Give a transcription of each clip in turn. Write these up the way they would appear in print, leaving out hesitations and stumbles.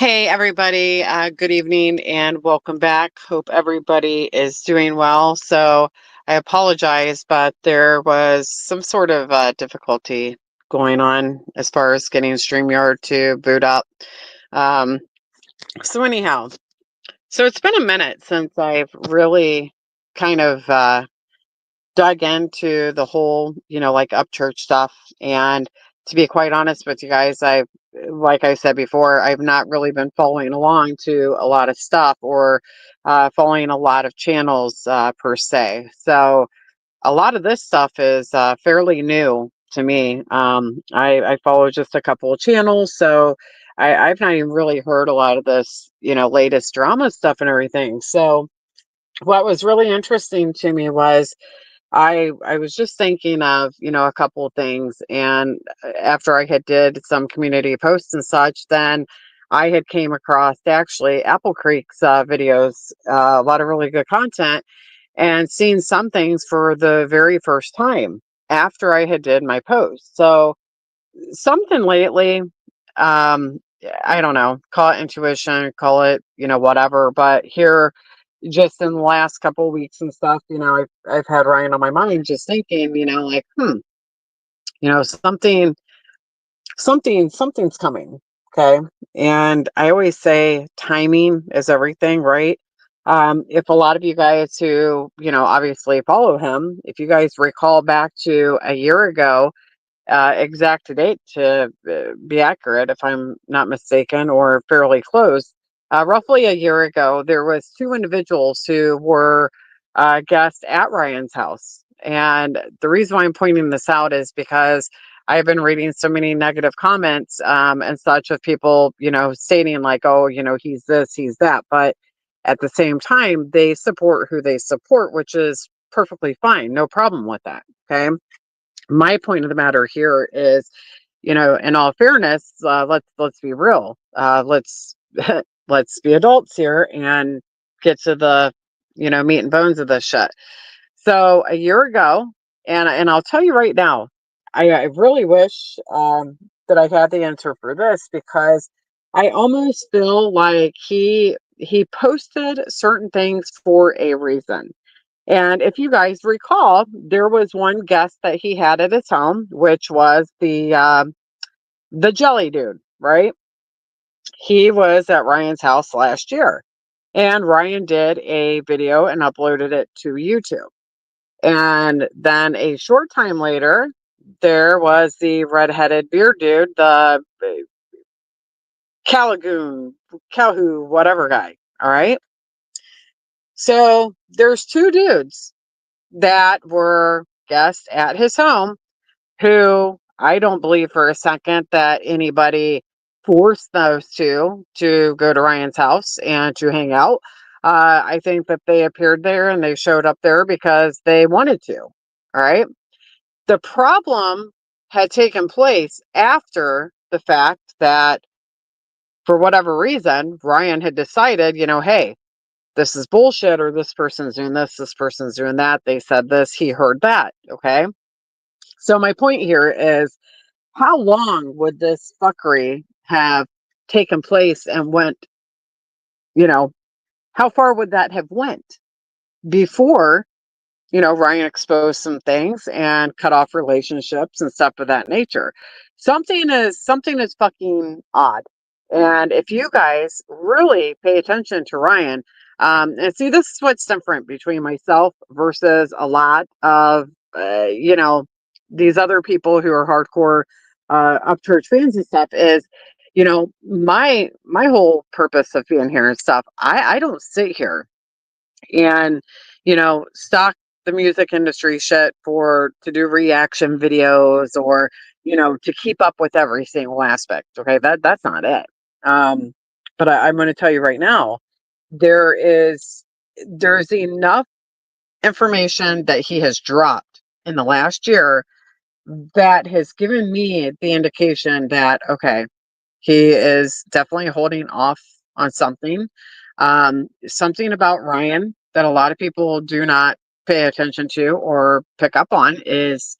Hey, everybody. Good evening and welcome back. Hope everybody is doing well. So, I apologize, but there was some sort of difficulty going on as far as getting StreamYard to boot up. Um, anyhow, so it's been a minute since I've really kind of dug into the whole, like Upchurch stuff. And to be quite honest with you guys, like I said before, I've not really been following along to a lot of stuff or following a lot of channels per se. So a lot of this stuff is fairly new to me. I follow just a couple of channels, so I've not even really heard a lot of this, latest drama stuff and everything. So what was really interesting to me was I was just thinking of, a couple of things, and after I had did some community posts and such, then I had came across actually Apple Creek's videos, a lot of really good content, and seen some things for the very first time after I had did my post. So something lately, um, I don't know, call it intuition, call it, whatever, but here just in the last couple of weeks and stuff, I've had Ryan on my mind just thinking, like, something's coming. Okay. And I always say timing is everything, right? If a lot of you guys who, obviously follow him, if you guys recall back to a year ago, exact date to be accurate, if I'm not mistaken, or fairly close. Roughly a year ago, there was two individuals who were guests at Ryan's house, and the reason why I'm pointing this out is because I've been reading so many negative comments and such of people, stating like, "Oh, he's this, he's that," but at the same time, they support who they support, which is perfectly fine, no problem with that. Okay, my point of the matter here is, in all fairness, let's be real. Let's let's be adults here and get to the, meat and bones of this shit. So a year ago, and I'll tell you right now, I really wish that I had the answer for this, because I almost feel like he posted certain things for a reason. And if you guys recall, there was one guest that he had at his home, which was the jelly dude, right? He was at Ryan's house last year, and Ryan did a video and uploaded it to YouTube. And then a short time later, there was the redheaded beard dude, the Calagoon, Calhoun, whatever guy. All right. So there's two dudes that were guests at his home who I don't believe for a second that anybody forced those two to go to Ryan's house and to hang out. I think that they appeared there and they showed up there because they wanted to. All right. The problem had taken place after the fact that, for whatever reason, Ryan had decided, hey, this is bullshit, or this person's doing this person's doing that. They said this, he heard that. Okay. So my point here is, how long would this fuckery have taken place and went, you know, how far would that have went before, Ryan exposed some things and cut off relationships and stuff of that nature? Something is fucking odd. And if you guys really pay attention to Ryan, and see, this is what's different between myself versus a lot of, these other people who are hardcore Upchurch fans and stuff, is, my whole purpose of being here and stuff. I don't sit here and, stock the music industry shit for to do reaction videos, or, to keep up with every single aspect. Okay, that's not it. Um, but I'm going to tell you right now, there's enough information that he has dropped in the last year that has given me the indication that, okay, he is definitely holding off on something. Something about Ryan that a lot of people do not pay attention to or pick up on is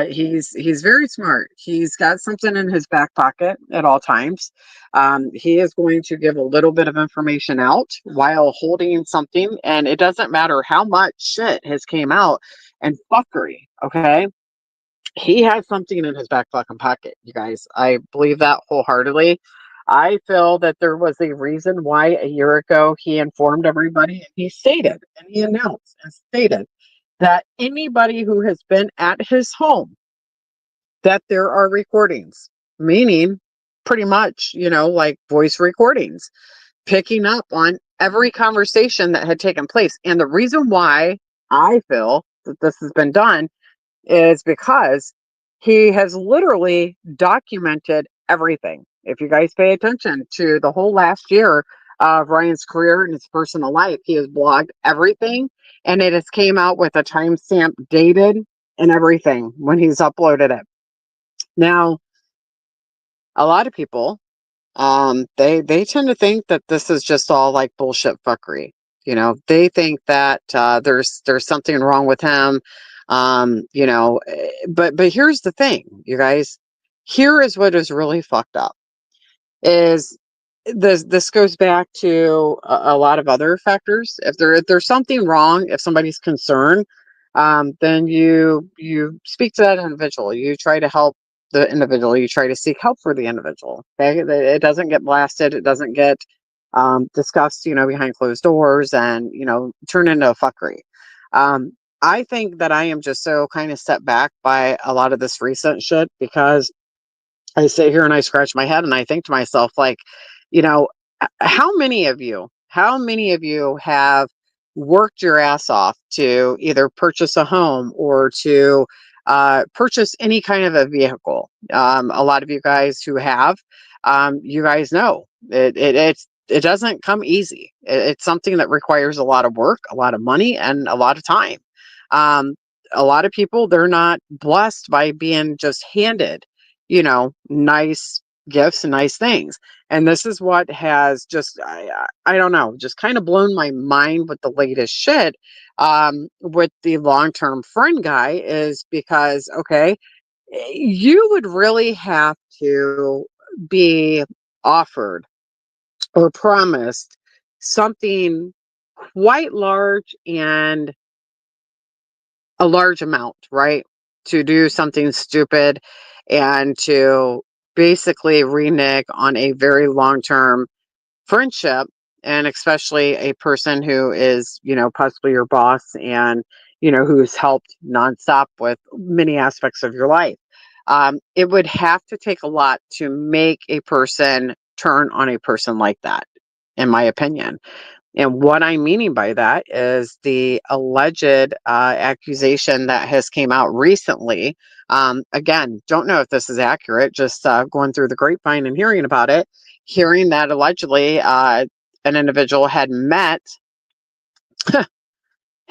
He's very smart. He's got something in his back pocket at all times. He is going to give a little bit of information out while holding something, and it doesn't matter how much shit has came out and fuckery. Okay, he has something in his back fucking pocket, you guys. I believe that wholeheartedly. I feel that there was a reason why a year ago he informed everybody and he stated and he announced and stated that anybody who has been at his home, that there are recordings, meaning pretty much, like voice recordings, picking up on every conversation that had taken place. And the reason why I feel that this has been done is because he has literally documented everything. If you guys pay attention to the whole last year of Ryan's career and his personal life, he has blogged everything, and it has came out with a timestamp dated and everything when he's uploaded it. Now, a lot of people, they tend to think that this is just all like bullshit fuckery. They think that there's something wrong with him. But here's the thing, you guys. Here is what is really fucked up. Is this goes back to a lot of other factors. If there's something wrong, if somebody's concerned, then you speak to that individual. You try to help the individual. You try to seek help for the individual. Okay, it doesn't get blasted. It doesn't get discussed, behind closed doors, and turn into a fuckery. I think that I am just so kind of set back by a lot of this recent shit, because I sit here and I scratch my head and I think to myself, like, you know, how many of you have worked your ass off to either purchase a home or to purchase any kind of a vehicle? A lot of you guys who have, you guys know it doesn't come easy. It's something that requires a lot of work, a lot of money, and a lot of time. Um, a lot of people, they're not blessed by being just handed nice gifts and nice things. And this is what has just, I don't know, just kind of blown my mind with the latest shit, with the long-term friend guy, is because, okay, you would really have to be offered or promised something quite large and a large amount, right? To do something stupid and to basically renege on a very long term friendship, and especially a person who is, possibly your boss, and, who's helped nonstop with many aspects of your life. It would have to take a lot to make a person turn on a person like that, in my opinion. And what I'm meaning by that is the alleged accusation that has came out recently. Again, don't know if this is accurate, just going through the grapevine and hearing about it, hearing that allegedly an individual had met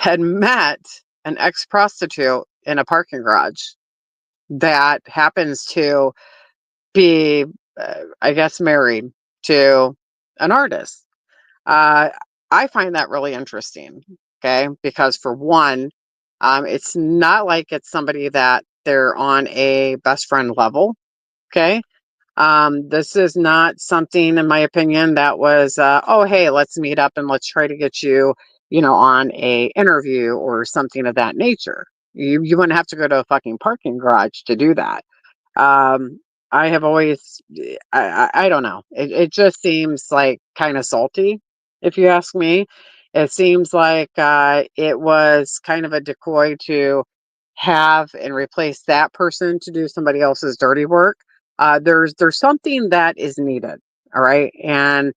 an ex-prostitute in a parking garage that happens to be, I guess, married to an artist. Uh, I find that really interesting. Okay, because for one, it's not like it's somebody that they're on a best friend level. Okay, this is not something, in my opinion, that was, oh, hey, let's meet up and let's try to get you, on a interview or something of that nature. You wouldn't have to go to a fucking parking garage to do that. um, I have always, I don't know. It just seems like kind of salty, if you ask me. It seems like it was kind of a decoy to have and replace that person to do somebody else's dirty work. There's something that is needed, all right, and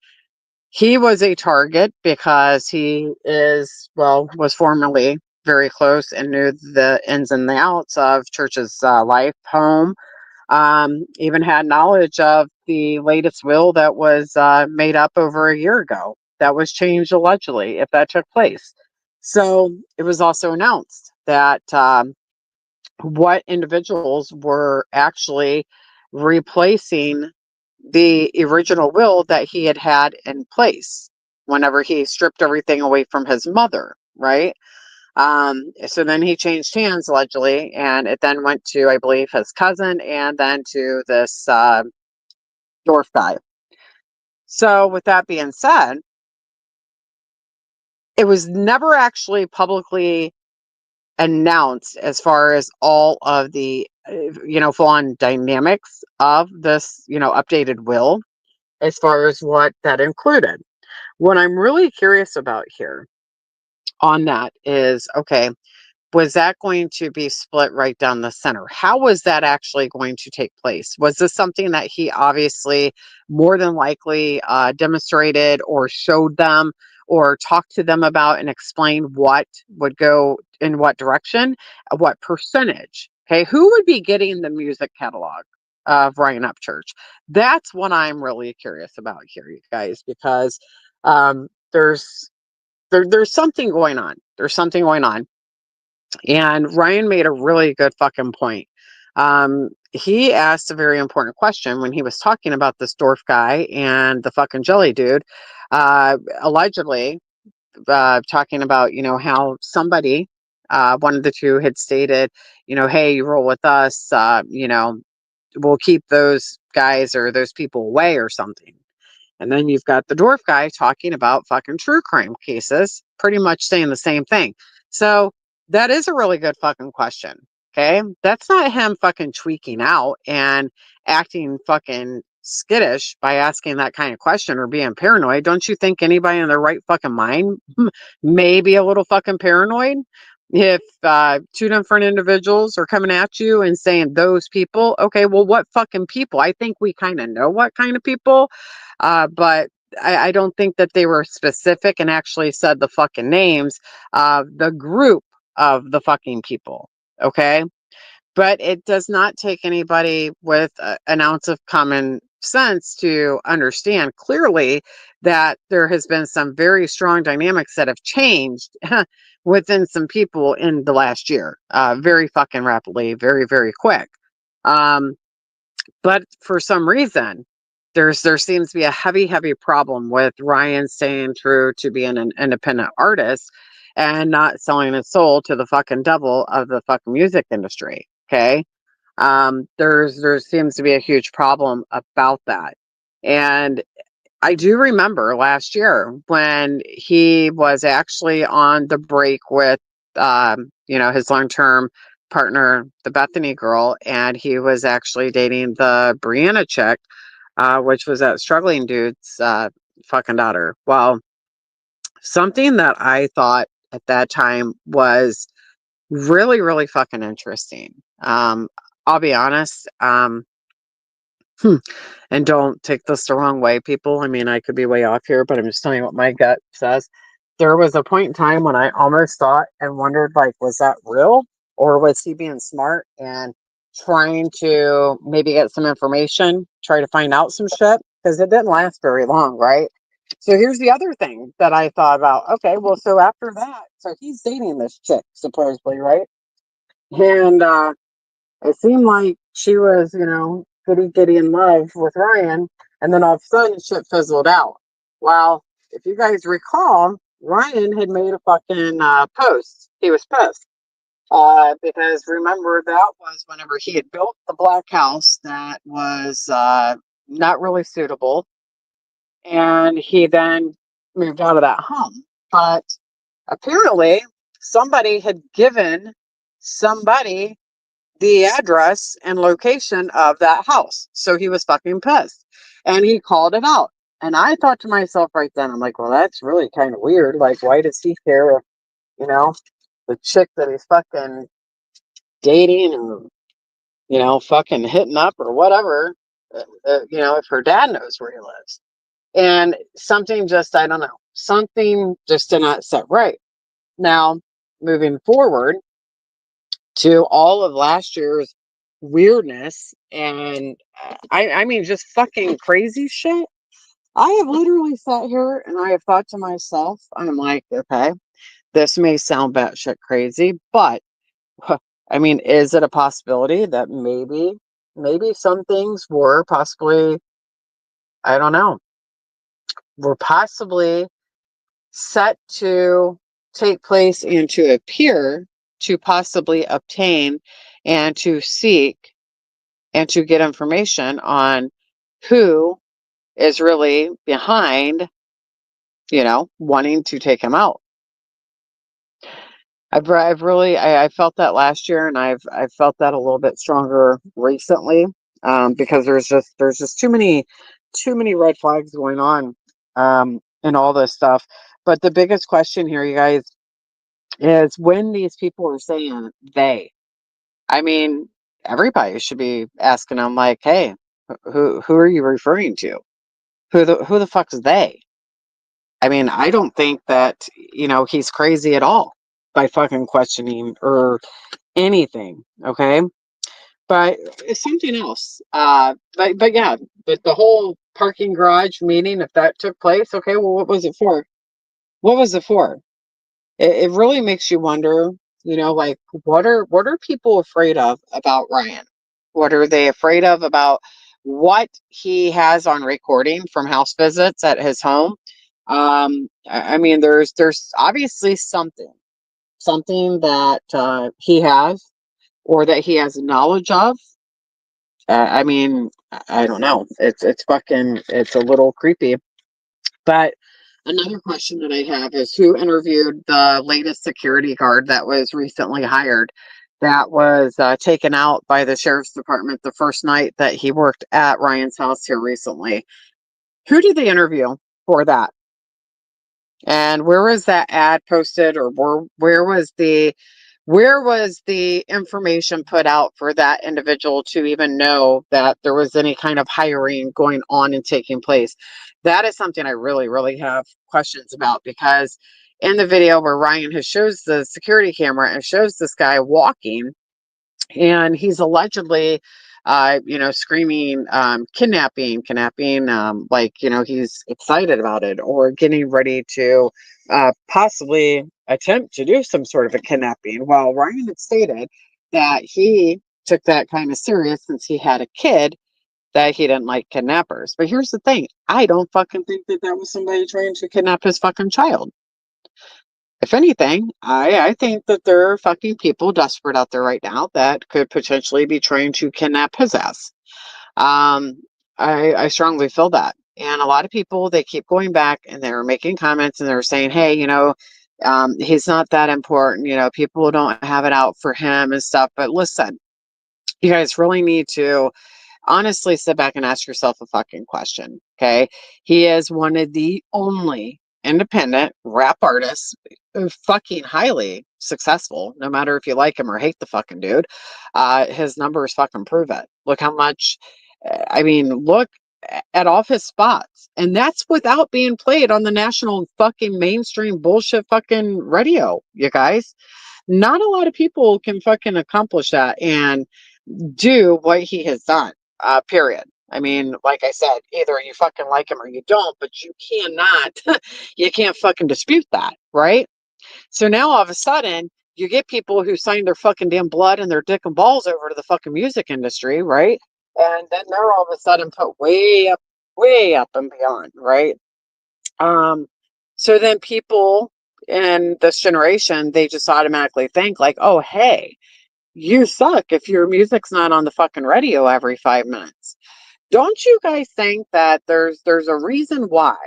he was a target because he was formerly very close and knew the ins and the outs of Church's life, home, even had knowledge of the latest will that was made up over a year ago, that was changed allegedly, if that took place. So it was also announced that what individuals were actually replacing the original will that he had in place whenever he stripped everything away from his mother, right? So then he changed hands allegedly, and it then went to, I believe, his cousin, and then to this dwarf guy. So with that being said, it was never actually publicly announced as far as all of the full on dynamics of this updated will, as far as what that included. What I'm really curious about here on that is, okay, was that going to be split right down the center? How was that actually going to take place? Was this something that he obviously more than likely demonstrated or showed them or talked to them about and explained what would go in what direction, what percentage? Okay, who would be getting the music catalog of Ryan Upchurch? That's what I'm really curious about here, you guys, because there's there's something going on. There's something going on. And Ryan made a really good fucking point. He asked a very important question when he was talking about this dwarf guy and the fucking jelly dude, allegedly talking about, how somebody, one of the two had stated, hey, you roll with us, we'll keep those guys or those people away or something. And then you've got the dwarf guy talking about fucking true crime cases, pretty much saying the same thing. So that is a really good fucking question. Okay. That's not him fucking tweaking out and acting fucking skittish by asking that kind of question or being paranoid. Don't you think anybody in their right fucking mind may be a little fucking paranoid? If two different individuals are coming at you and saying those people, okay, well, what fucking people? I think we kind of know what kind of people, but I don't think that they were specific and actually said the fucking names of the group of the fucking people. Okay. But it does not take anybody with an ounce of common sense to understand clearly that there has been some very strong dynamics that have changed within some people in the last year, very fucking rapidly, very, very quick. Um, but for some reason, there seems to be a heavy problem with Ryan staying true to being an independent artist and not selling his soul to the fucking devil of the fucking music industry. Okay. There seems to be a huge problem about that. And I do remember last year when he was actually on the break with, his long-term partner, the Bethany girl, and he was actually dating the Brianna chick, which was that struggling dude's fucking daughter. Well, something that I thought at that time was really, really fucking interesting. I'll be honest. And don't take this the wrong way, people. I mean, I could be way off here, but I'm just telling you what my gut says. There was a point in time when I almost thought and wondered, like, was that real? Or was he being smart and trying to maybe get some information, try to find out some shit? Because it didn't last very long, right? So here's the other thing that I thought about. Okay, well, so after that, so he's dating this chick, supposedly, right? And it seemed like she was, goody in love with Ryan, and then all of a sudden shit fizzled out. Well, if you guys recall, Ryan had made a fucking post. He was pissed. Because remember, that was whenever he had built the black house that was not really suitable. And he then moved out of that home. But apparently, somebody had given somebody the address and location of that house. So he was fucking pissed. And he called it out. And I thought to myself right then, I'm like, well, that's really kind of weird. Like, why does he care if, you know, the chick that he's fucking dating or, fucking hitting up or whatever, if her dad knows where he lives. And something just, I don't know, something just did not set right. Now, moving forward, to all of last year's weirdness and I mean just fucking crazy shit. I have literally sat here and I have thought to myself, I'm like, okay, this may sound batshit crazy, but I mean, is it a possibility that maybe some things were possibly, I don't know, were possibly set to take place and to appear to possibly obtain and to seek and to get information on who is really behind, wanting to take him out. I've really I felt that last year, and I've felt that a little bit stronger recently, because there's just too many red flags going on, and all this stuff. But the biggest question here, you guys, is when these people are saying they. I mean, everybody should be asking them like, hey, who are you referring to? Who the fuck is they? I mean, I don't think that, he's crazy at all by fucking questioning or anything. Okay. But it's something else. But yeah, the whole parking garage meeting, if that took place, okay, well, what was it for? What was it for? It really makes you wonder, like what are people afraid of about Ryan? What are they afraid of about what he has on recording from house visits at his home? I mean, there's obviously something that he has or that he has knowledge of. I mean, I don't know. It's a little creepy. But another question that I have is who interviewed the latest security guard that was recently hired, that was taken out by the sheriff's department the first night that he worked at Ryan's house here recently? Who did they interview for that? And where was that ad posted, or where was the information put out for that individual to even know that there was any kind of hiring going on and taking place? That is something I really, really have questions about, because in the video where Ryan has shows the security camera and shows this guy walking, and he's allegedly screaming, kidnapping, like, he's excited about it or getting ready to possibly attempt to do some sort of a kidnapping. While Ryan had stated that he took that kind of serious since he had a kid, that he didn't like kidnappers. But here's the thing, I don't fucking think that was somebody trying to kidnap his fucking child. If anything, I think that there are fucking people desperate out there right now that could potentially be trying to kidnap his ass. Um, I strongly feel that. And a lot of people, they keep going back and they're making comments and they're saying, hey, he's not that important. People don't have it out for him and stuff. But listen, you guys really need to honestly sit back and ask yourself a fucking question. Okay. He is one of the only independent rap artists, fucking highly successful, no matter if you like him or hate the fucking dude. His numbers fucking prove it. Look how much, I mean, look at all of his spots. And that's without being played on the national fucking mainstream bullshit fucking radio, you guys. Not a lot of people can fucking accomplish that and do what he has done, period. I mean, like I said, either you fucking like him or you don't, but you cannot, you can't fucking dispute that, right? So now all of a sudden, you get people who sign their fucking damn blood and their dick and balls over to the fucking music industry, right? And then they're all of a sudden put way up and beyond, right? Um, so then people in this generation, they just automatically think like, oh, hey, you suck if your music's not on the fucking radio every 5 minutes. Don't you guys think that there's a reason why?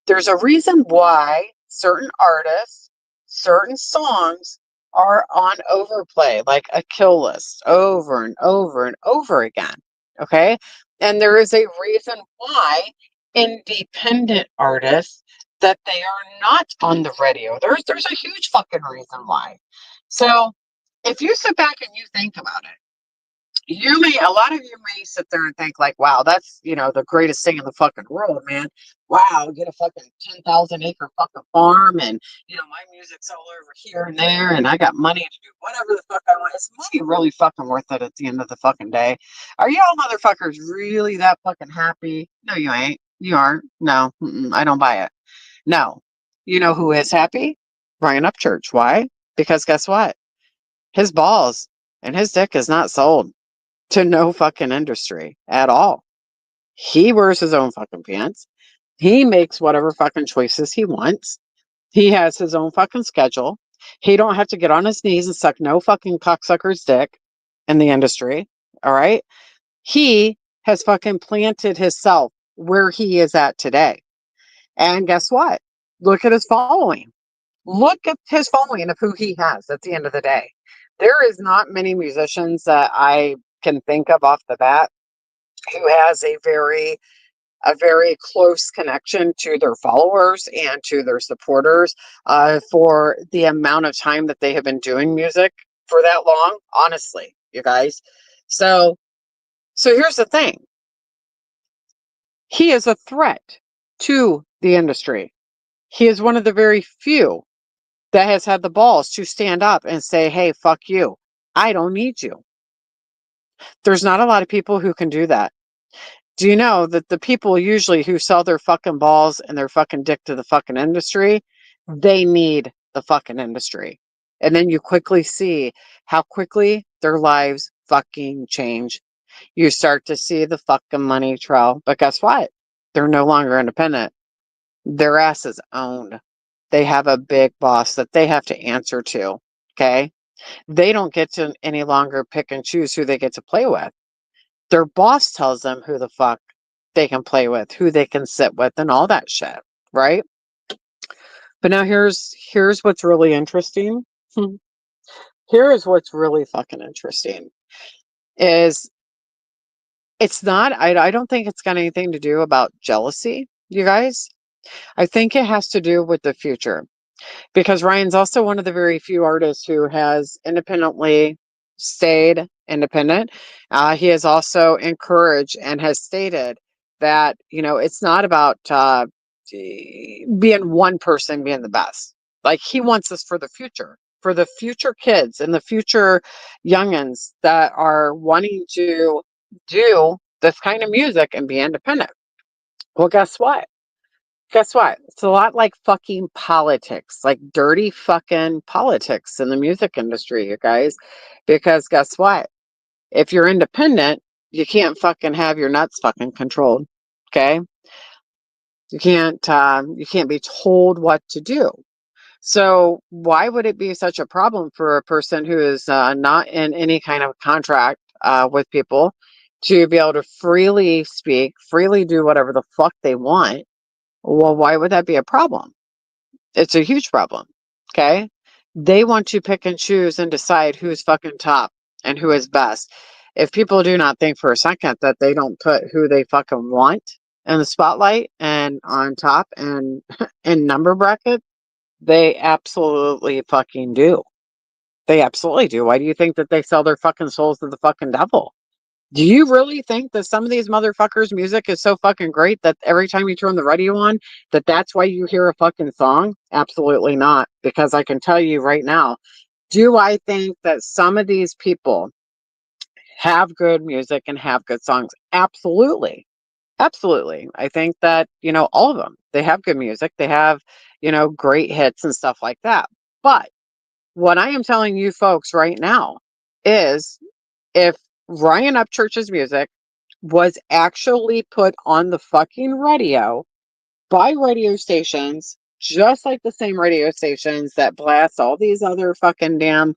There's a reason why certain artists, certain songs are on overplay, like a kill list, over and over and over again. Okay. And there is a reason why independent artists that they are not on the radio. There's a huge fucking reason why. So if you sit back and you think about it, a lot of you may sit there and think like, wow, that's, the greatest thing in the fucking world, man. Wow, get a fucking 10,000 acre fucking farm, and, my music's all over here and there, and I got money to do whatever the fuck I want. Is money really fucking worth it at the end of the fucking day? Are y'all motherfuckers really that fucking happy? No, you ain't. You aren't. No, I don't buy it. No. You know who is happy? Ryan Upchurch. Why? Because guess what? His balls and his dick is not sold to no fucking industry at all. He wears his own fucking pants. He makes whatever fucking choices he wants. He has his own fucking schedule. He don't have to get on his knees and suck no fucking cocksucker's dick in the industry. All right. He has fucking planted himself where he is at today. And guess what? Look at his following. Look at his following of who he has at the end of the day. There is not many musicians that I can think of off the bat who has a very close connection to their followers and to their supporters for the amount of time that they have been doing music for that long, honestly, you guys. So here's the thing. He is a threat to the industry. He is one of the very few that has had the balls to stand up and say, hey, fuck you. I don't need you. There's not a lot of people who can do that. Do you know that the people usually who sell their fucking balls and their fucking dick to the fucking industry, they need the fucking industry. And then you quickly see how quickly their lives fucking change. You start to see the fucking money trail. But guess what? They're no longer independent. Their ass is owned. They have a big boss that they have to answer to. Okay. They don't get to any longer pick and choose who they get to play with. Their boss tells them who the fuck they can play with, who they can sit with, and all that shit. Right. But now here's what's really interesting. Here is what's really fucking interesting is it's not, I don't think it's got anything to do about jealousy, you guys. I think it has to do with the future. Because Ryan's also one of the very few artists who has independently stayed independent. He has also encouraged and has stated that, it's not about being one person being the best. Like he wants this for the future kids and the future youngins that are wanting to do this kind of music and be independent. Well, guess what? Guess what? It's a lot like fucking politics, like dirty fucking politics in the music industry, you guys. Because guess what? If you're independent, you can't fucking have your nuts fucking controlled. Okay? You can't be told what to do. So why would it be such a problem for a person who is not in any kind of contract with people to be able to freely speak, freely do whatever the fuck they want? Well, why would that be a problem? It's a huge problem. Okay. They want to pick and choose and decide who's fucking top and who is best. If people do not think for a second that they don't put who they fucking want in the spotlight and on top and in number bracket, they absolutely fucking do. They absolutely do. Why do you think that they sell their fucking souls to the fucking devil? Do you really think that some of these motherfuckers' music is so fucking great that every time you turn the radio on, that's why you hear a fucking song? Absolutely not. Because I can tell you right now, do I think that some of these people have good music and have good songs? Absolutely. Absolutely. I think that, all of them, they have good music. They have, great hits and stuff like that. But what I am telling you folks right now is if Ryan Upchurch's music was actually put on the fucking radio by radio stations, just like the same radio stations that blast all these other fucking damn,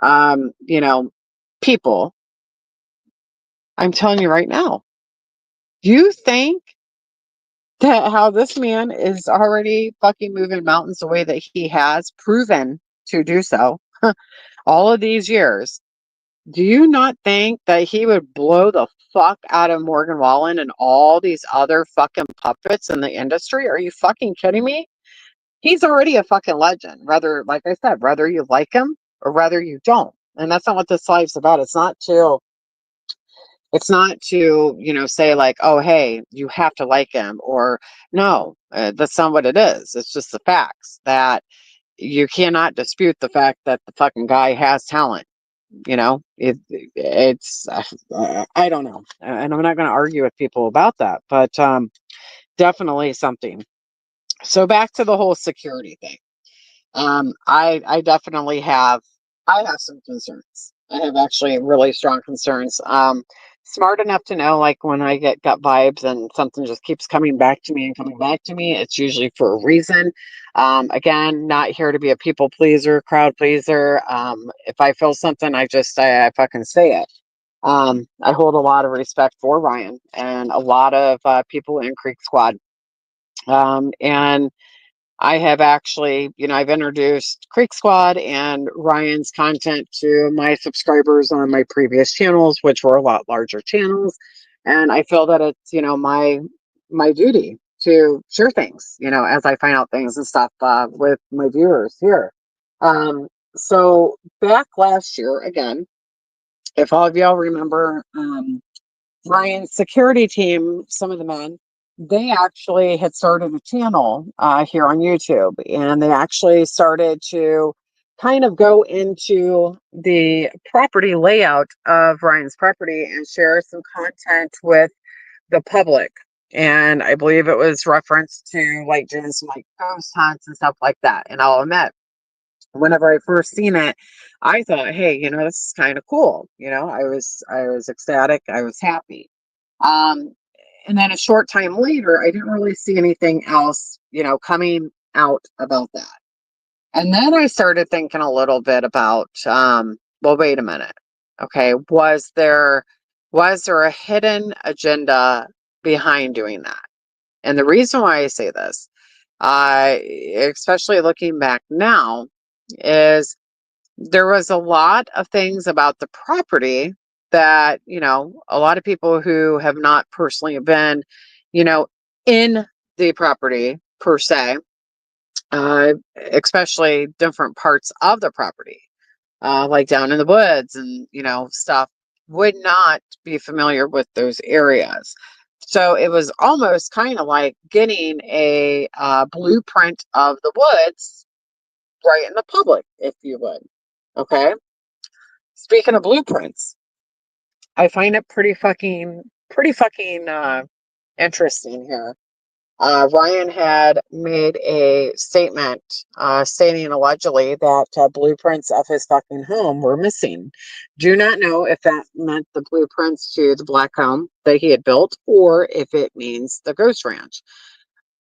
um, you know, people. I'm telling you right now, you think that how this man is already fucking moving mountains the way that he has proven to do so all of these years? Do you not think that he would blow the fuck out of Morgan Wallen and all these other fucking puppets in the industry? Are you fucking kidding me? He's already a fucking legend. Whether, like I said, whether you like him or whether you don't. And that's not what this life's about. It's not to, say like, oh, hey, you have to like him or no, that's not what it is. It's just the facts that you cannot dispute the fact that the fucking guy has talent. It's I don't know, and I'm not going to argue with people about that, but definitely something. So back to the whole security thing. I definitely have some concerns. I have actually really strong concerns. smart enough to know, like, when I get gut vibes and something just keeps coming back to me and coming back to me, it's usually for a reason. Again, not here to be a people pleaser, crowd pleaser. If I feel something, I fucking say it. I hold a lot of respect for Ryan and a lot of people in Creek Squad. And I have actually, I've introduced Creek Squad and Ryan's content to my subscribers on my previous channels, which were a lot larger channels. And I feel that it's, my duty to share things, as I find out things and stuff with my viewers here. So back last year, again, if all of y'all remember, Ryan's security team, some of the men, they actually had started a channel here on YouTube, and they actually started to kind of go into the property layout of Ryan's property and share some content with the public. And I believe it was referenced to like doing some like ghost hunts and stuff like that. And I'll admit, whenever I first seen it, I thought, hey, this is kind of cool. I was ecstatic. I was happy. Um, and then a short time later, I didn't really see anything else, coming out about that. And then I started thinking a little bit about, well, wait a minute. Okay, was there a hidden agenda behind doing that? And the reason why I say this, especially looking back now, is there was a lot of things about the property that, a lot of people who have not personally been, you know, in the property per se, especially different parts of the property, like down in the woods and, stuff, would not be familiar with those areas. So it was almost kind of like getting a blueprint of the woods right in the public, if you would. Okay. Speaking of blueprints, I find it pretty fucking interesting here. Ryan had made a statement stating allegedly that blueprints of his fucking home were missing. Do not know if that meant the blueprints to the black home that he had built or if it means the ghost ranch.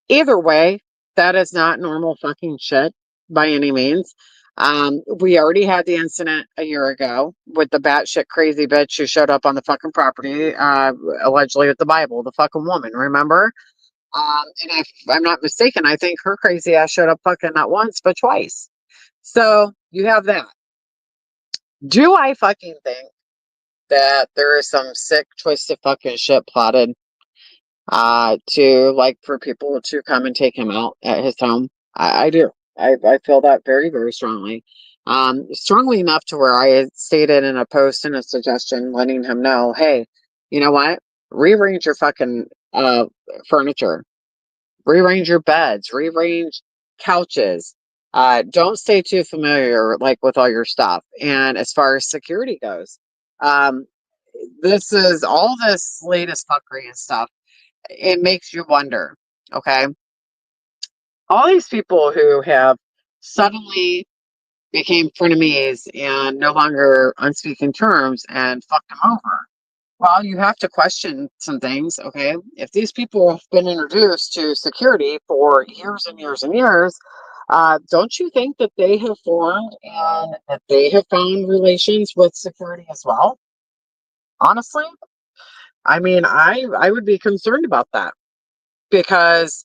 Either way, that is not normal fucking shit by any means. We already had the incident a year ago with the batshit crazy bitch who showed up on the fucking property, allegedly with the Bible, the fucking woman, remember? And if I'm not mistaken, I think her crazy ass showed up fucking not once, but twice. So you have that. Do I fucking think that there is some sick, twisted fucking shit plotted to like for people to come and take him out at his home? I do. I feel that very, very strongly. Strongly enough to where I had stated in a post and a suggestion letting him know, hey, you know what? Rearrange your fucking furniture, rearrange your beds, rearrange couches. Don't stay too familiar like with all your stuff. And as far as security goes, um, this is all this latest fuckery and stuff. It makes you wonder, okay? All these people who have suddenly became frenemies and no longer on speaking terms and fucked them over. Well, you have to question some things, okay? If these people have been introduced to security for years and years and years, don't you think that they have formed and that they have found relations with security as well? Honestly, I mean, I would be concerned about that because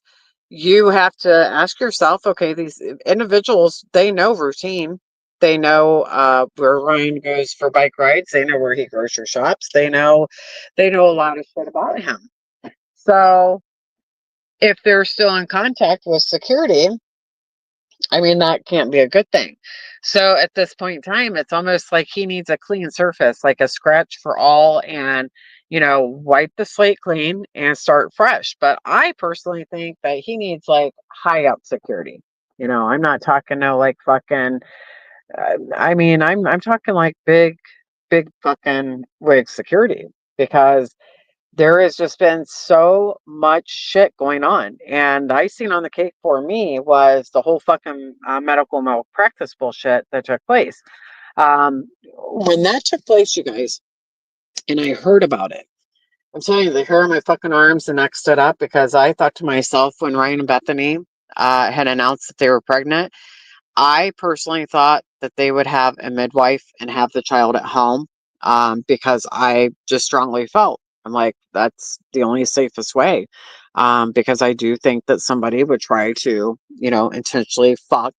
you have to ask yourself, okay, these individuals, they know routine. They know where Ryan goes for bike rides. They know where he grocery shops. They know a lot of shit about him. So if they're still in contact with security, I mean, that can't be a good thing. So at this point in time, it's almost like he needs a clean surface, like a scratch for all, and, wipe the slate clean and start fresh. But I personally think that he needs like high up security. I'm not talking no like fucking, I mean, I'm talking like big, big fucking wig security because there has just been so much shit going on. And the icing on the cake for me was the whole fucking medical malpractice bullshit that took place. When that took place, you guys, and I heard about it, I'm telling you, the hair on my fucking arms, the neck stood up because I thought to myself when Ryan and Bethany had announced that they were pregnant, I personally thought that they would have a midwife and have the child at home because I just strongly felt I'm like, that's the only safest way. Because I do think that somebody would try to, intentionally fuck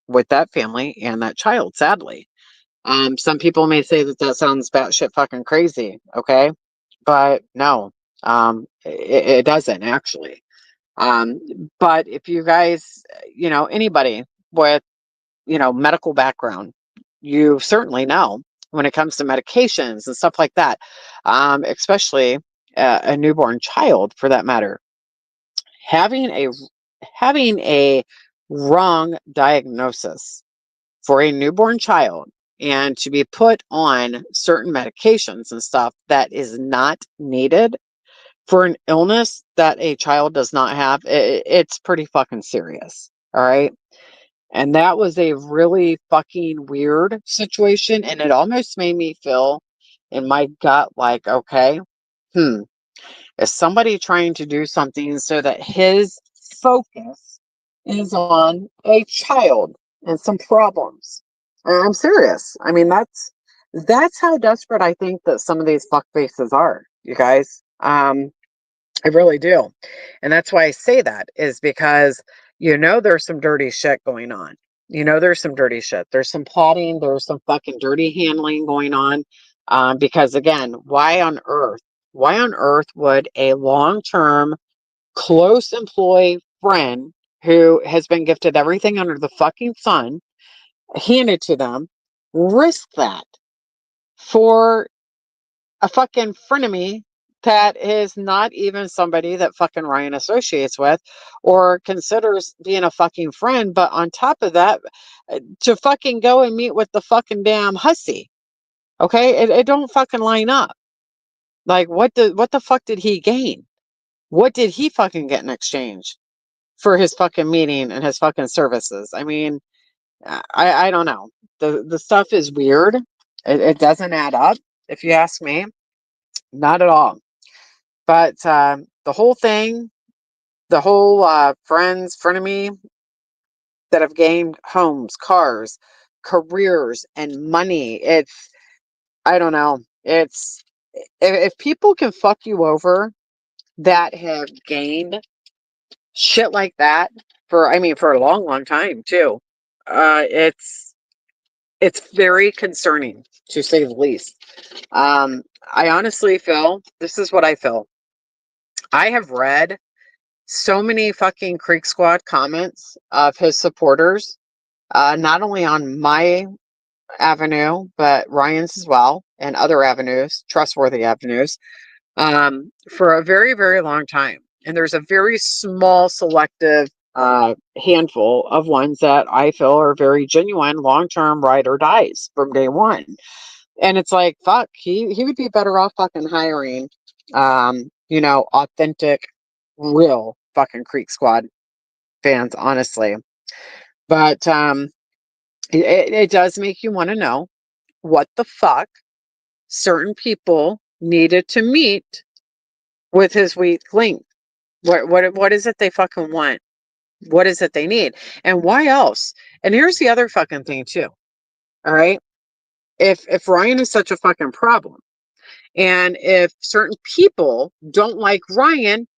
with that family and that child, sadly. Some people may say that that sounds batshit fucking crazy, okay? But no, it doesn't actually. Um, but if you guys, anybody with medical background, you certainly know when it comes to medications and stuff like that, especially a newborn child for that matter, having a wrong diagnosis for a newborn child and to be put on certain medications and stuff that is not needed for an illness that a child does not have, it's pretty fucking serious. All right. And that was a really fucking weird situation. And it almost made me feel in my gut like, okay, is somebody trying to do something so that his focus is on a child and some problems? And I'm serious. I mean, that's how desperate I think that some of these fuck faces are, you guys. I really do. And that's why I say that is because there's some dirty shit going on. There's some dirty shit. There's some plotting, there's some fucking dirty handling going on. Because again, why on earth would a long-term close employee friend who has been gifted everything under the fucking sun handed to them risk that for a fucking frenemy that is not even somebody that fucking Ryan associates with or considers being a fucking friend, but on top of that, to fucking go and meet with the fucking damn hussy. Okay, it don't fucking line up. Like, what the fuck did he gain? What did he fucking get in exchange for his fucking meeting and his fucking services? I mean, I don't know. The stuff is weird. It doesn't add up, if you ask me. Not at all. But the whole thing, the whole frenemy that have gained homes, cars, careers, and money. I don't know. If people can fuck you over that have gained shit like that for a long, long time too. It's very concerning to say the least. I honestly feel this is what I feel. I have read so many fucking Creek Squad comments of his supporters, not only on my avenue, but Ryan's as well, and other avenues, trustworthy avenues, for a very, very long time. And there's a very small, selective handful of ones that I feel are very genuine, long-term ride or dies from day one. And it's like, fuck, he would be better off fucking hiring, authentic, real fucking Creek Squad fans, honestly. But it does make you want to know what the fuck certain people needed to meet with his weak link. What is it they fucking want? What is it they need? And why else? And here's the other fucking thing too. All right. If Ryan is such a fucking problem, and if certain people don't like Ryan,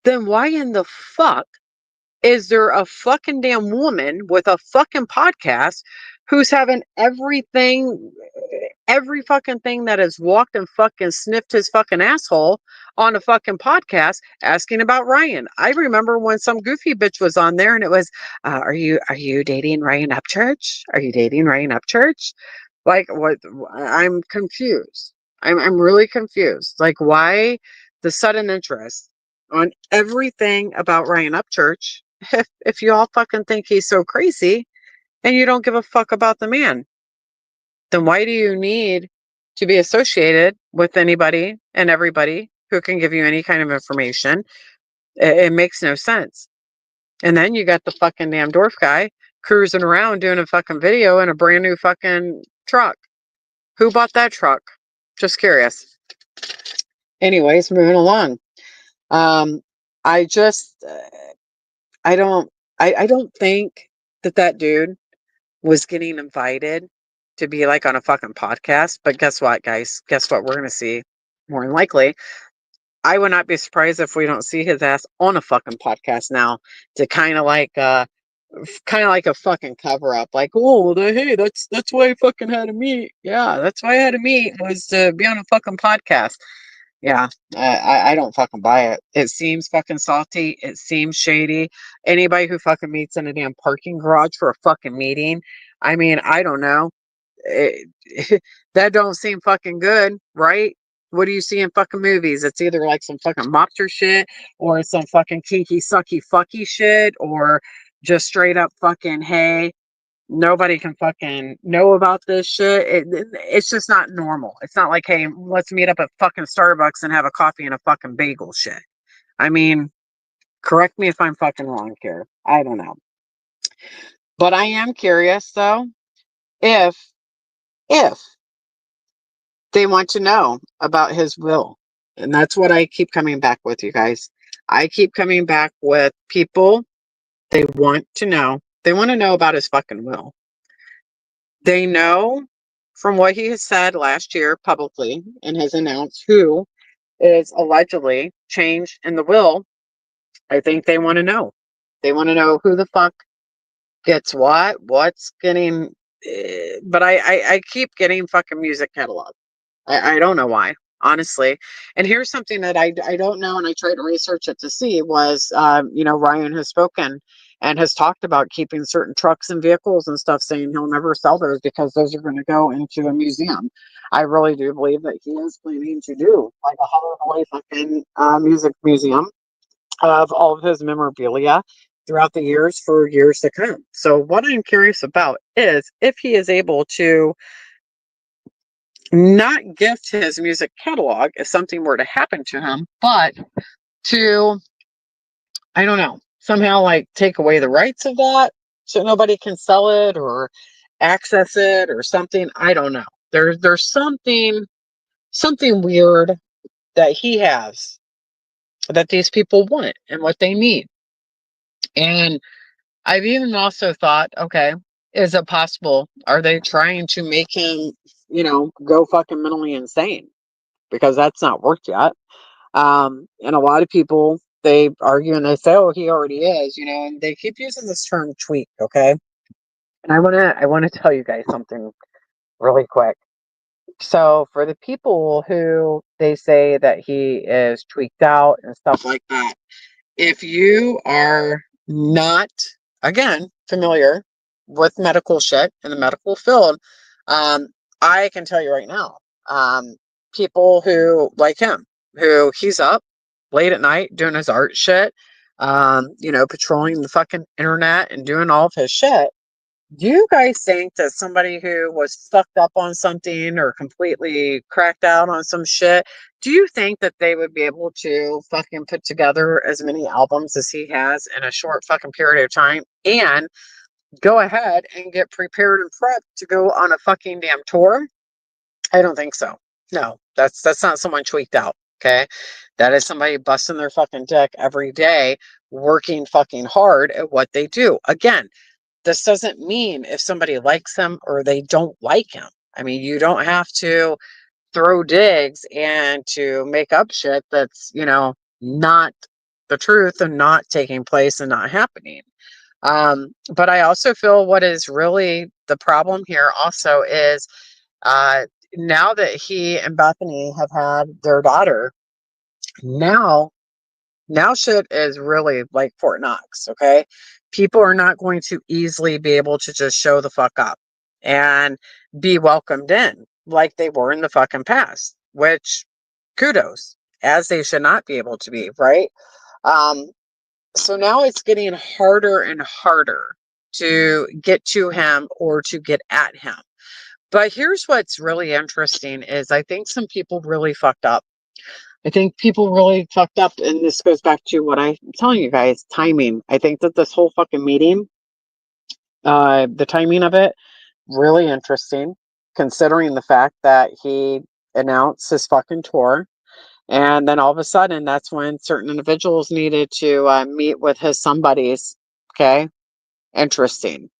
then why in the fuck is there a fucking damn woman with a fucking podcast who's having every fucking thing that has walked and fucking sniffed his fucking asshole on a fucking podcast asking about Ryan? I remember when some goofy bitch was on there and it was, are you dating Ryan Upchurch? Are you dating Ryan Upchurch? Like, what? I'm confused. I'm really confused. Like, why the sudden interest on everything about Ryan Upchurch if you all fucking think he's so crazy and you don't give a fuck about the man? Then why do you need to be associated with anybody and everybody who can give you any kind of information? It makes no sense. And then you got the fucking damn dwarf guy cruising around doing a fucking video in a brand new fucking truck. Who bought that truck? Just curious. Anyways, moving along. I just, I don't think that dude was getting invited to be like on a fucking podcast. But guess what, guys? Guess what? We're gonna see more than likely. I would not be surprised if we don't see his ass on a fucking podcast now to kind of like a fucking cover up. Like, oh, hey, that's why I fucking had to meet. Yeah, that's why I had to meet was to be on a fucking podcast. Yeah, I don't fucking buy it. It seems fucking salty. It seems shady. Anybody who fucking meets in a damn parking garage for a fucking meeting, I mean, I don't know. It, that don't seem fucking good, right? What do you see in fucking movies? It's either like some fucking mobster shit or some fucking kinky sucky fucky shit or just straight up fucking, hey, nobody can fucking know about this shit. It's just not normal. It's not like, hey, let's meet up at fucking Starbucks and have a coffee and a fucking bagel shit. I mean, correct me if I'm fucking wrong here. I don't know. But I am curious though, if if they want to know about his will. And that's what I keep coming back with, you guys. I keep coming back with people, they want to know. They want to know about his fucking will. They know from what he has said last year publicly and has announced who is allegedly changed in the will. I think they want to know. They want to know who the fuck gets what's getting. But I keep getting fucking music catalog. I don't know why, honestly. And here's something that I don't know, and I tried to research it to see was, Ryan has spoken and has talked about keeping certain trucks and vehicles and stuff, saying he'll never sell those because those are going to go into a museum. I really do believe that he is planning to do like a Holiday fucking music museum of all of his memorabilia throughout the years for years to come. So what I'm curious about is if he is able to not gift his music catalog if something were to happen to him, but to, I don't know, somehow like take away the rights of that so nobody can sell it or access it or something. I don't know. There's something weird that he has that these people want and what they need. And I've even also thought, okay, is it possible? Are they trying to make him, go fucking mentally insane? Because that's not worked yet. And a lot of people, they argue and they say, oh, he already is, and they keep using this term tweak, okay? And I wanna tell you guys something really quick. So for the people who they say that he is tweaked out and stuff like that, if you are not, again, familiar with medical shit in the medical field, um, I can tell you right now, people who like him, who he's up late at night doing his art shit, patrolling the fucking internet and doing all of his shit. Do you guys think that somebody who was fucked up on something or completely cracked out on some shit, do you think that they would be able to fucking put together as many albums as he has in a short fucking period of time and go ahead and get prepared and prepped to go on a fucking damn tour? I don't think so. No, that's not someone tweaked out. Okay. That is somebody busting their fucking dick every day, working fucking hard at what they do. Again, this doesn't mean if somebody likes him or they don't like him. I mean, you don't have to throw digs and to make up shit that's, not the truth and not taking place and not happening. But I also feel what is really the problem here also is uh, now that he and Bethany have had their daughter, now shit is really like Fort Knox, okay? People are not going to easily be able to just show the fuck up and be welcomed in like they were in the fucking past, which kudos, as they should not be able to be, right? Um, so now it's getting harder and harder to get to him or to get at him. But here's what's really interesting is I think some people really fucked up. I think people really fucked up, and this goes back to what I'm telling you guys, timing. I think that this whole fucking meeting, the timing of it, really interesting, considering the fact that he announced his fucking tour. And then all of a sudden, that's when certain individuals needed to meet with his somebodies. Okay. Interesting.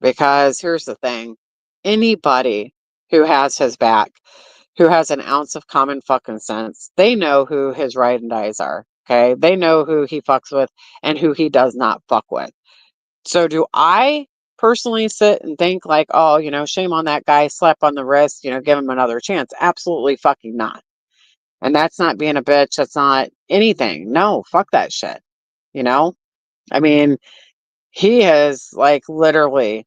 Because here's the thing, anybody who has his back, who has an ounce of common fucking sense, they know who his ride and dies are. Okay. They know who he fucks with and who he does not fuck with. So do I personally sit and think like, oh, shame on that guy, slap on the wrist, give him another chance? Absolutely fucking not. And that's not being a bitch. That's not anything. No, fuck that shit. You know? I mean, he has like literally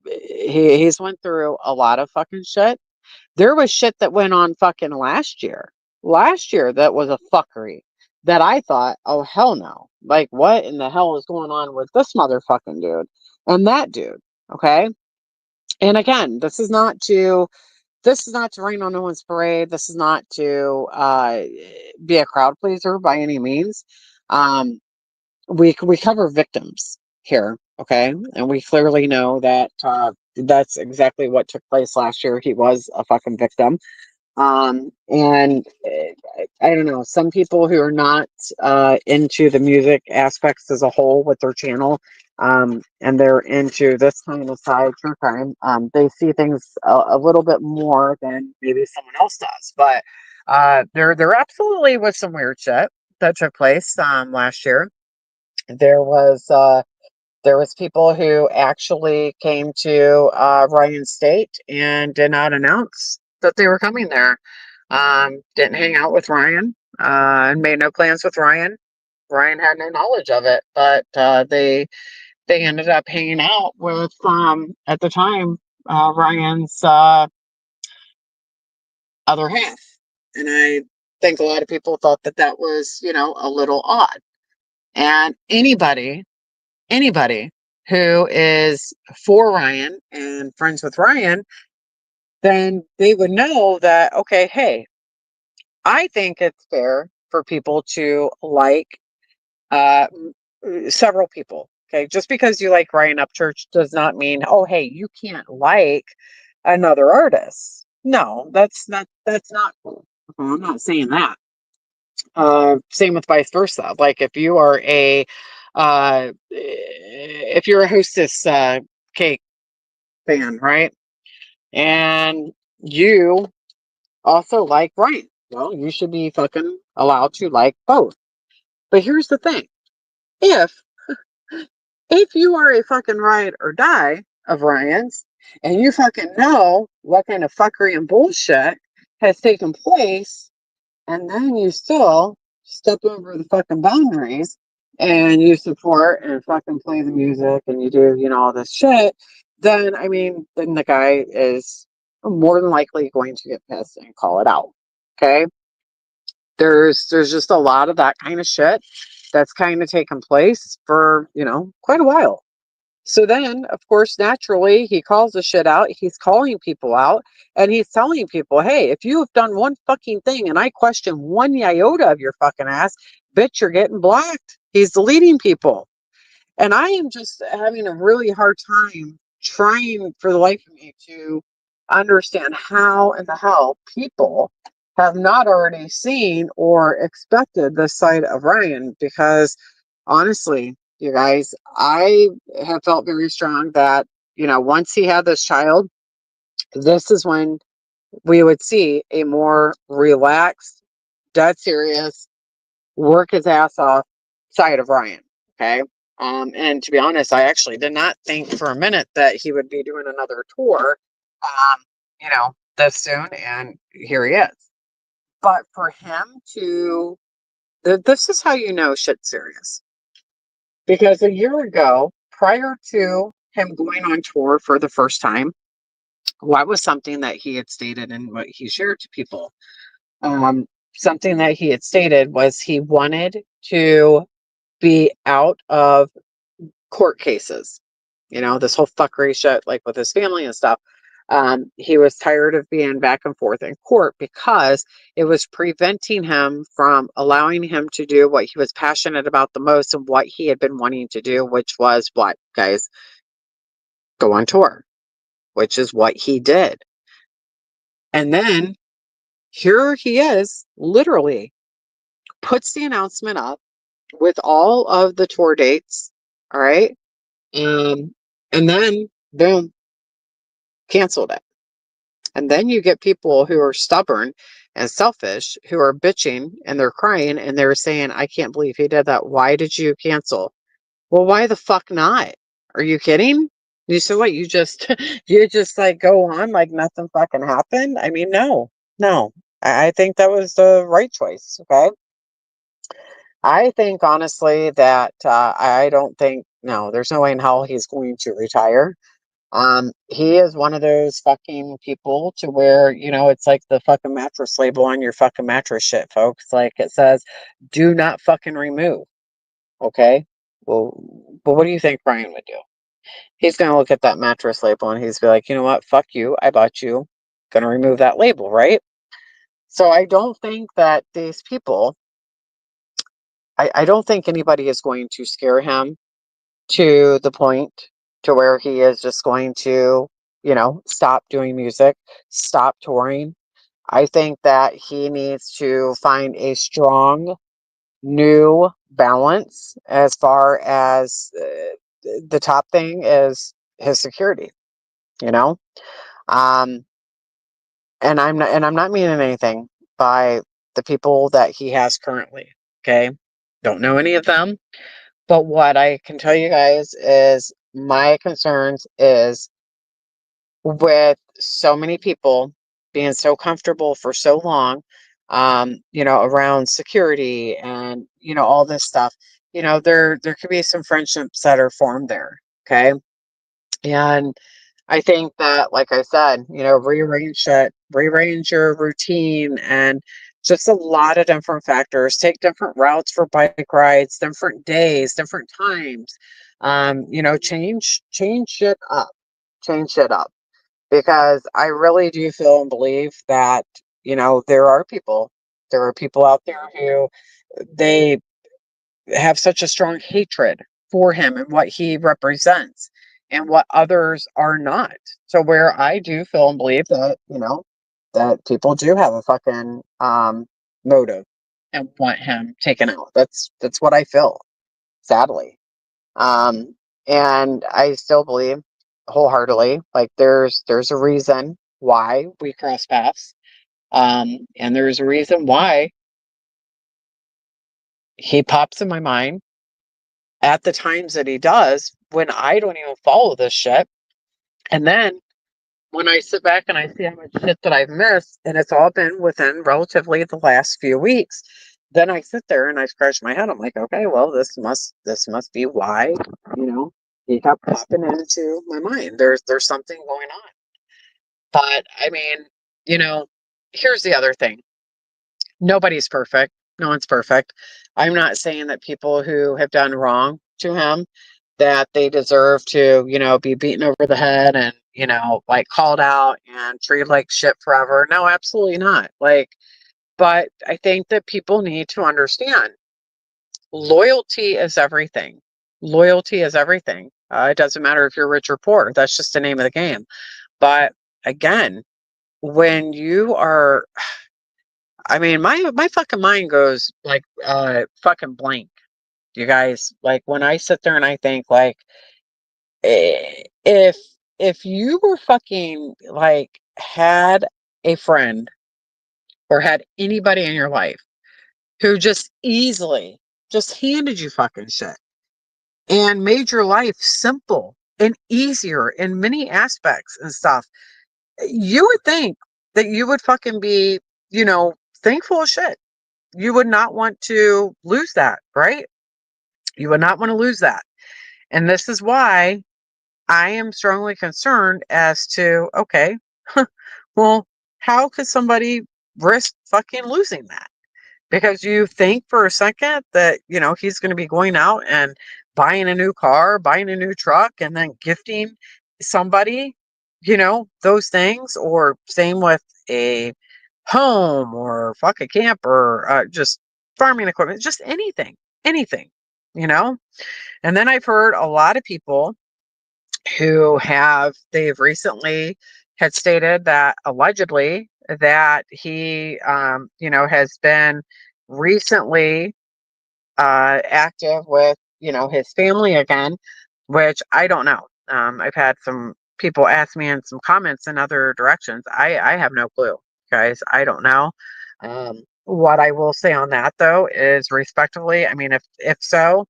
he's went through a lot of fucking shit. There was shit that went on fucking last year. Last year that was a fuckery that I thought, oh hell no. Like what in the hell is going on with this motherfucking dude and that dude? Okay? And again, this is not to rain on no one's parade. This is not to be a crowd pleaser by any means. Um, we cover victims here, okay, and we clearly know that that's exactly what took place last year. He was a fucking victim. And I don't know, some people who are not into the music aspects as a whole with their channel, and they're into this kind of side true crime, they see things a little bit more than maybe someone else does. But there absolutely was some weird shit that took place last year. There was people who actually came to Ryan State and did not announce that they were coming there. Didn't hang out with Ryan and made no plans with Ryan. Ryan had no knowledge of it, but they ended up hanging out with at the time Ryan's other half, and I think a lot of people thought that that was a little odd. And anybody who is for Ryan and friends with Ryan, then they would know that, okay, hey, I think it's fair for people to like uh, several people. Okay. Just because you like Ryan Upchurch does not mean, oh, hey, you can't like another artist. No, that's not cool. I'm not saying that. Same with vice versa. Like if you're a Hostess cake fan, right? And you also like Ryan. Well, you should be fucking allowed to like both. But here's the thing. If if you are a fucking ride or die of Ryan's and you fucking know what kind of fuckery and bullshit has taken place, and then you still step over the fucking boundaries and you support and fucking play the music and you do, all this shit, then I mean, then the guy is more than likely going to get pissed and call it out. Okay. There's just a lot of that kind of shit that's kind of taken place for, quite a while. So then, of course, naturally, he calls the shit out. He's calling people out and he's telling people, hey, if you have done one fucking thing and I question one iota of your fucking ass, bitch, you're getting blocked. He's deleting people. And I am just having a really hard time trying for the life of me to understand how in the hell people have not already seen or expected this side of Ryan. Because honestly, you guys, I have felt very strong that, once he had this child, this is when we would see a more relaxed, dead serious, work his ass off side of Ryan. Okay. And to be honest, I actually did not think for a minute that he would be doing another tour, this soon. And here he is. But for him to, this is how you know shit's serious. Because a year ago, prior to him going on tour for the first time, what was something that he had stated and what he shared to people? Something that he had stated was he wanted to be out of court cases. This whole fuckery shit, like with his family and stuff. He was tired of being back and forth in court because it was preventing him from allowing him to do what he was passionate about the most and what he had been wanting to do, which was what, guys? Go on tour, which is what he did. And then Here he is, literally puts the announcement up with all of the tour dates. All right. Um, and then boom, canceled it. And then you get people who are stubborn and selfish who are bitching and they're crying and they're saying, I can't believe he did that. Why did you cancel? Well, why the fuck not? Are you kidding? You so what? You just you just like go on like nothing fucking happened? I mean, no, no. I think that was the right choice. Okay. I think honestly that I don't think no, there's no way in hell he's going to retire. He is one of those fucking people to where, it's like the fucking mattress label on your fucking mattress shit, folks. Like it says, do not fucking remove. Okay. Well, but what do you think Brian would do? He's gonna look at that mattress label and he's be like, you know what? Fuck you. I bought you. Gonna remove that label, right? So I don't think that these people, I don't think anybody is going to scare him to the point to where he is just going to, stop doing music, stop touring. I think that he needs to find a strong new balance as far as the top thing is his security, you know? Um, and I'm not meaning anything by the people that he has currently. Okay. Don't know any of them. But what I can tell you guys is my concerns is with so many people being so comfortable for so long, around security and, all this stuff, there could be some friendships that are formed there. Okay. And I think that, like I said, rearrange your routine and just a lot of different factors. Take different routes for bike rides, different days, different times. Change shit up. Change shit up. Because I really do feel and believe that, there are people out there who they have such a strong hatred for him and what he represents and what others are not. So where I do feel and believe that, that people do have a fucking motive and want him taken out. That's what I feel, sadly. Um and I still believe wholeheartedly, like there's a reason why we cross paths. And there's a reason why he pops in my mind at the times that he does when I don't even follow this shit. And then when I sit back and I see how much shit that I've missed, and it's all been within relatively the last few weeks, then I sit there and I scratch my head. I'm like, okay, well, this must be why, you know, he kept popping into my mind. There's something going on. But I mean, here's the other thing. Nobody's perfect. No one's perfect. I'm not saying that people who have done wrong to him that they deserve to, be beaten over the head and, like called out and treated like shit forever. No, absolutely not. Like, but I think that people need to understand loyalty is everything. Loyalty is everything. It doesn't matter if you're rich or poor. That's just the name of the game. But again, when you are, I mean, my fucking mind goes like fucking blank. You guys, like when I sit there and I think like if you were fucking like had a friend or had anybody in your life who just easily just handed you fucking shit and made your life simple and easier in many aspects and stuff, you would think that you would fucking be, thankful as shit. You would not want to lose that, right? You would not want to lose that. And this is why I am strongly concerned as to, okay, well, how could somebody risk fucking losing that? Because you think for a second that, he's going to be going out and buying a new car, buying a new truck, and then gifting somebody, those things, or same with a home or fuck a camper, just farming equipment, just anything, you know? And then I've heard a lot of people they've recently had stated that allegedly that he, has been recently active with, his family again, which I don't know. I've had some people ask me in some comments in other directions. I have no clue, guys. I don't know. What I will say on that though is respectively, I mean, if so,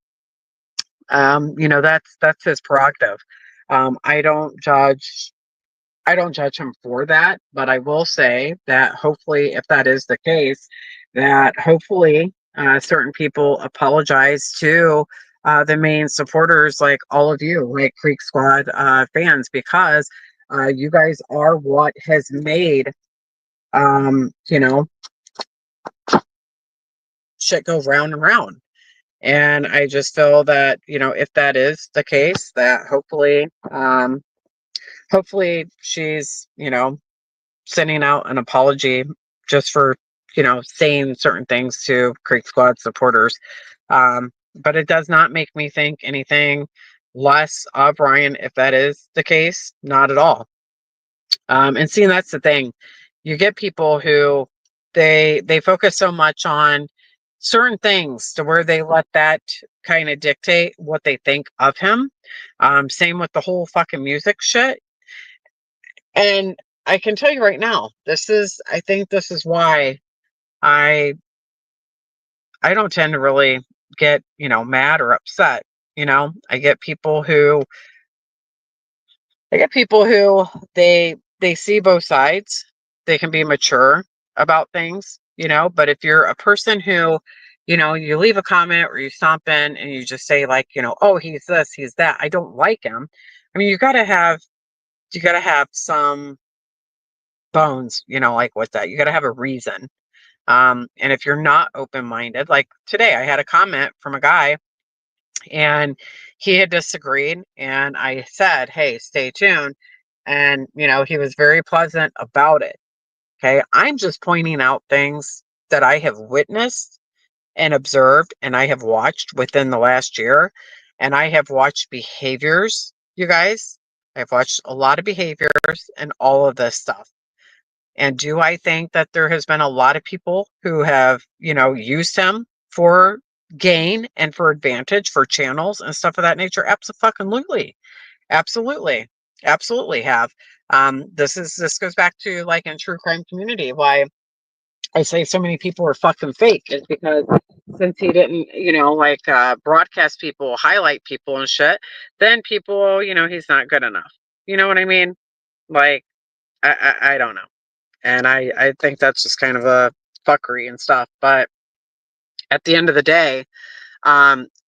that's his prerogative. I don't judge. I don't judge him for that, but I will say that hopefully, if that is the case, that hopefully certain people apologize to the main supporters, like all of you, like Creek Squad fans, because you guys are what has made, um, you know, shit go round and round. And I just feel that, if that is the case, that hopefully she's, sending out an apology just for, saying certain things to Creek Squad supporters. But it does not make me think anything less of Ryan if that is the case. Not at all. And seeing that's the thing. You get people who they focus so much on certain things to where they let that kind of dictate what they think of him. Same with the whole fucking music shit. And I can tell you right now, I think this is why I I don't tend to really get, mad or upset. I get people who they see both sides. They can be mature about things, but if you're a person who, you leave a comment or you stomp in and you just say like, oh, he's this, he's that, I don't like him. I mean, you gotta have some bones, like with that. You gotta have a reason. And if you're not open minded, like today, I had a comment from a guy and he had disagreed. And I said, hey, stay tuned. And, he was very pleasant about it. Okay. I'm just pointing out things that I have witnessed and observed and I have watched within the last year. And I have watched behaviors, you guys. I've watched a lot of behaviors and all of this stuff. And do I think that there has been a lot of people who have, used him for gain and for advantage for channels and stuff of that nature? Absolutely. Absolutely. Absolutely have. This goes back to like in true crime community, why I say so many people are fucking fake is because since he didn't, like broadcast people, highlight people and shit, then people, he's not good enough. You know what I mean? Like, I don't know. And I think that's just kind of a fuckery and stuff. But at the end of the day,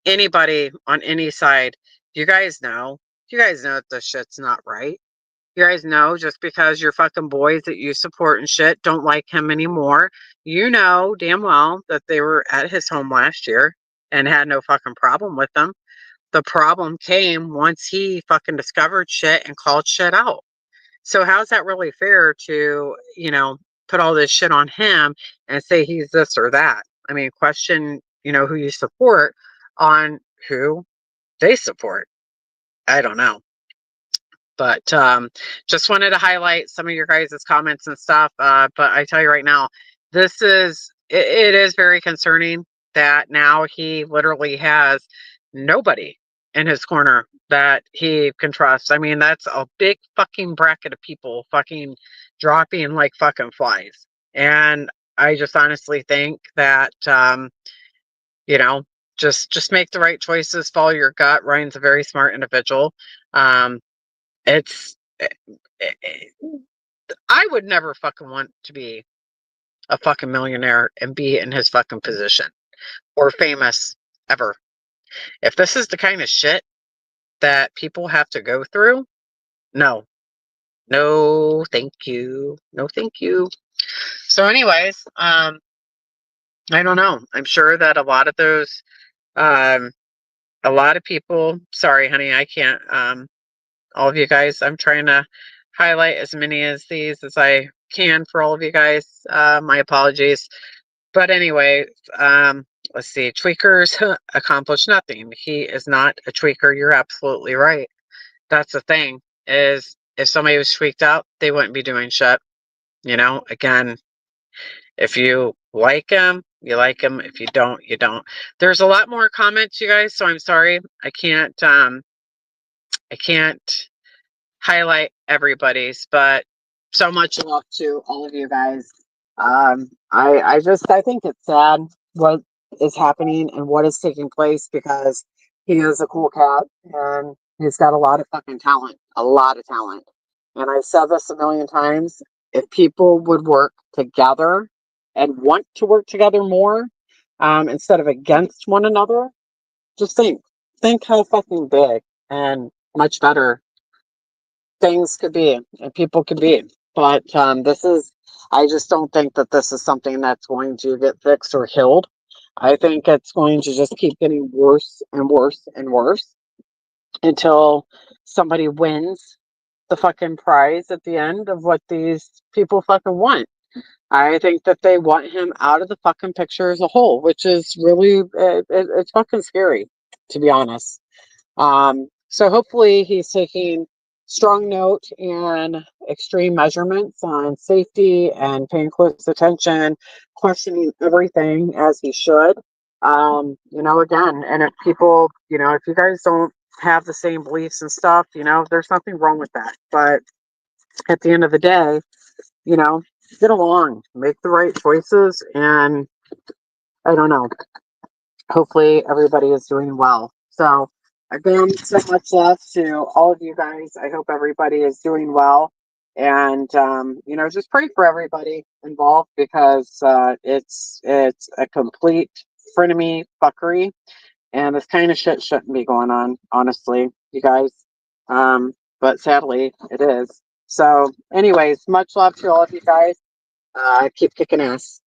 anybody on any side, you guys know that this shit's not right. You guys know just because your fucking boys that you support and shit don't like him anymore, you know damn well that they were at his home last year and had no fucking problem with them. The problem came once he fucking discovered shit and called shit out. So how's that really fair to, put all this shit on him and say he's this or that? I mean, question, who you support on who they support. I don't know. But just wanted to highlight some of your guys' comments and stuff. But I tell you right now, it is very concerning that now he literally has nobody in his corner that he can trust. I mean, that's a big fucking bracket of people fucking dropping like fucking flies. And I just honestly think that you know, just make the right choices, follow your gut. Ryan's a very smart individual. Um, it's I would never fucking want to be a fucking millionaire and be in his fucking position or famous ever. If this is the kind of shit that people have to go through, no. No, thank you. No, thank you. So anyways, I don't know. I'm sure that um a lot of people, sorry honey, I can't all of you guys. I'm trying to highlight as many as these as I can for all of you guys. My apologies. But anyway, let's see. Tweakers accomplish nothing. He is not a tweaker. You're absolutely right. That's the thing is if somebody was tweaked out, they wouldn't be doing shit. Again, if you like him, you like him. If you don't, you don't. There's a lot more comments, you guys, so I'm sorry. I can't highlight everybody's, but so much love to all of you guys. I think it's sad what is happening and what is taking place, because he is a cool cat and he's got a lot of fucking talent, a lot of talent. And I've said this a million times. If people would work together and want to work together more, instead of against one another, just think how fucking big and much better things could be and people could be. But I just don't think that this is something that's going to get fixed or healed. I think it's going to just keep getting worse and worse and worse until somebody wins the fucking prize at the end of what these people fucking want. I think that they want him out of the fucking picture as a whole, which is really, it's fucking scary, to be honest. So hopefully he's taking strong note and extreme measurements on safety and paying close attention, questioning everything as he should. Again, and if people, if you guys don't have the same beliefs and stuff, there's nothing wrong with that. But at the end of the day, you know, get along, make the right choices, and I don't know. Hopefully everybody is doing well. So again, so much love to all of you guys. I hope everybody is doing well. And just pray for everybody involved, because it's a complete frenemy fuckery, and this kind of shit shouldn't be going on, honestly, you guys. But sadly, it is. So, anyways, much love to all of you guys. Keep kicking ass.